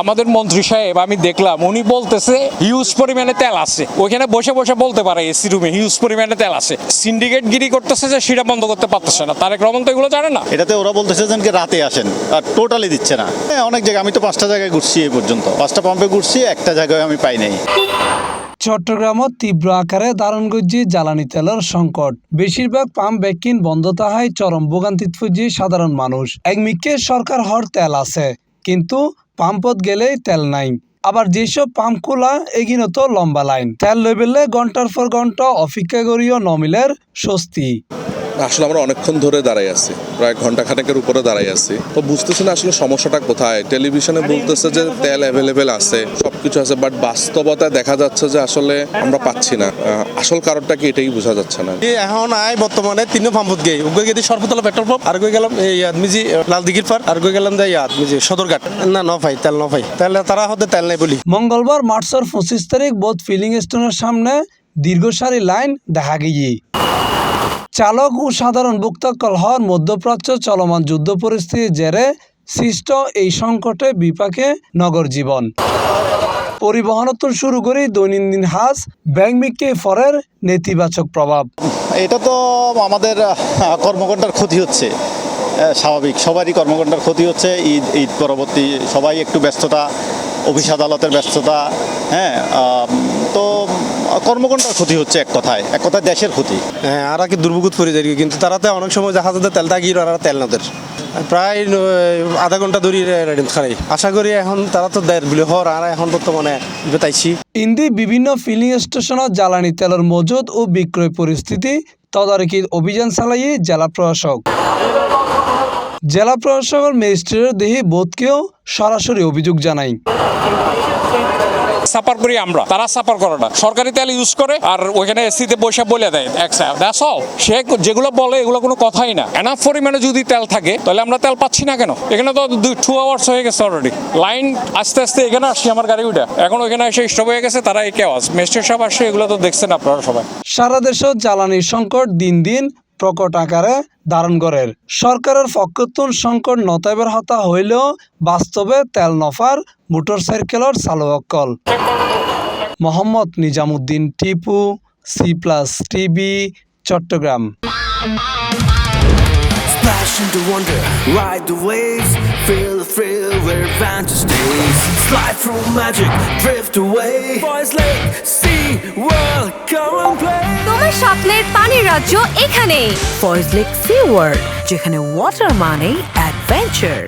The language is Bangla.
আমাদের মন্ত্রী সাহেব আমি দেখলাম উনি বলতেছে হিউজ পরিমাণে তেল আছে, ওইখানে বসে বসে বলতে পারে এসি রুমে হিউজ পরিমাণে তেল আছে। সিন্ডিকেট গিরি করতেছে যে সেটা বন্ধ করতে পারতেছে না। তারেক রহমান তো এগুলো জানে না। এটাতে ওরা বলতেছে যে রাতে আসেন, আর টোটালি দিচ্ছে না। হ্যাঁ, অনেক জায়গায় আমি তো 5টা জায়গায় ঘুরছি এই পর্যন্ত, 5টা পাম্পে ঘুরছি, একটা জায়গায় আমি পাই নাই। চট্টগ্রামত তীব্র আকারে ধারণ করছে জ্বালানি তেলের সংকট। বেশিরভাগ পাম্প ব্যাকিং বন্ধ তাহায় চরম ভোগান্তিত ফুজি সাধারণ মানুষ। একমিকে সরকার হর তেল আছে, কিন্তু পাম্পত গেলেই তেল নাই। আবার যেসব পাম্প খোলা এগিয়ে তো লম্বা লাইন, তেল লইবেলে ঘন্টার পর ঘন্টা অপেক্ষা করিও নমিলের স্বস্তি। আসলে আমরা অনেকক্ষণ ধরে দাঁড়াই আছি, প্রায় ঘন্টা খানেকের উপরে দাঁড়াই আছি, তো বুঝতেছি না আসলে সমস্যাটা কোথায়। টেলিভিশনে বলতেছে যে তেল অ্যাভেলেবেল আছে, সবকিছু আছে, বাট বাস্তবতায় দেখা যাচ্ছে যে আসলে আমরা পাচ্ছি না। আসল কারণটা কি এটাই বোঝা যাচ্ছে না। এখন আয় বর্তমানে 3 পাম্পত গেই উগৈ গেদি সর্বতলা পেট্রোল পাম্প, আর গই গেলাম এই মিজি লাল দিঘির পার, আর গই গেলাম যাই মিজি সদরঘাট। না নফাই তেল নফাই, তাহলে তারা হতে তেল নাই বলি। মঙ্গলবার মার্চের 25 তারিখ বোধ ফিলিং স্টেশনের সামনে দীর্ঘ সারি লাইন দেখা গিয়ে। চালক ও সাধারণ ভোক্তা কলহর মধ্যপ্রাচ্য চলমান যুদ্ধ পরিস্থিতির জেরে সৃষ্ট এই সংকটে বিপাকে নগর জীবন। পরিবহনত শুরু করে দৈনন্দিন হাজ ব্যাংমিকে ফরের নেতিবাচক প্রভাব। এটা তো আমাদের কর্মঘণ্টার ক্ষতি হচ্ছে, স্বাভাবিক সবারই কর্মঘণ্টার ক্ষতি হচ্ছে। ঈদ পরবর্তী সবাই একটু ব্যস্ততা, অফিস আদালতের ব্যস্ততা, হ্যাঁ, তো কর্মঘণ্টার ক্ষতি হচ্ছে এক কথায় দেশের ক্ষতি। হ্যাঁ, আর কি দুর্ভোগ পড়ে যায়, কিন্তু তারাতে অনেক সময় দেখা যাচ্ছে তেল থাকি আর তেল নাদের প্রায় আধা ঘন্টা ধরে খারাই। আশা করি এখন তারা তো দেয় বলে হর, আর এখন বর্তমানে বেতাইছি। ইন্দি বিভিন্ন ফিলিং স্টেশনত জ্বালানি তেলের মজুদ ও বিক্রয় পরিস্থিতি তদারকির অভিযান চালাইয়ে জেলা প্রশাসক। জেলা প্রশাসকের ম্যাজিস্ট্রেটের দেহে বোধকেও সরাসরি অভিযোগ জানাই। সাপার করি আমরা, তারা সাপার করে না, সরকারি তেল ইউজ করে আর ওইখানে এসিতে বসে বলে দেয় দ্যাটস অল। সে যেগুলো বলে এগুলো কোনো কথাই না। এনাফ পরিমাণে যদি তেল থাকে তাহলে আমরা তেল পাচ্ছি না কেন? এখানে তো 2 আওয়ার্স হয়ে গেছে অলরেডি, লাইন আস্তে আস্তে এখানে আসছি আমার গাড়ি উঠে, এখন ওইখানে এসে স্টপ হয়ে গেছে। তারা এই কেওয়াজ মেস্টের সব আসছে, এগুলো তো দেখছেন আপনারা সবাই। সারা দেশে জ্বালানির সংকট দিন দিন প্রকট আকারে ধারণ করে। সরকারের পক্ষতুন সংকট নতাইবার হতা হইলেও বাস্তবে তেল নফার মোটরসাইকেলের চালকল। Mohammad Nizamuddin Tipu, C+ TV, Chittagong. Splash into wonder, ride the waves, feel the thrill where adventure stays. Slide through magic, drift away. Boys Lake, sea world, come and play. তোমার স্বপ্নের পানির রাজ্য এখানে, ফয়েজ লেক সি ওয়ার্ল্ড, যেখানে ওয়াটার মানে অ্যাডভেঞ্চার।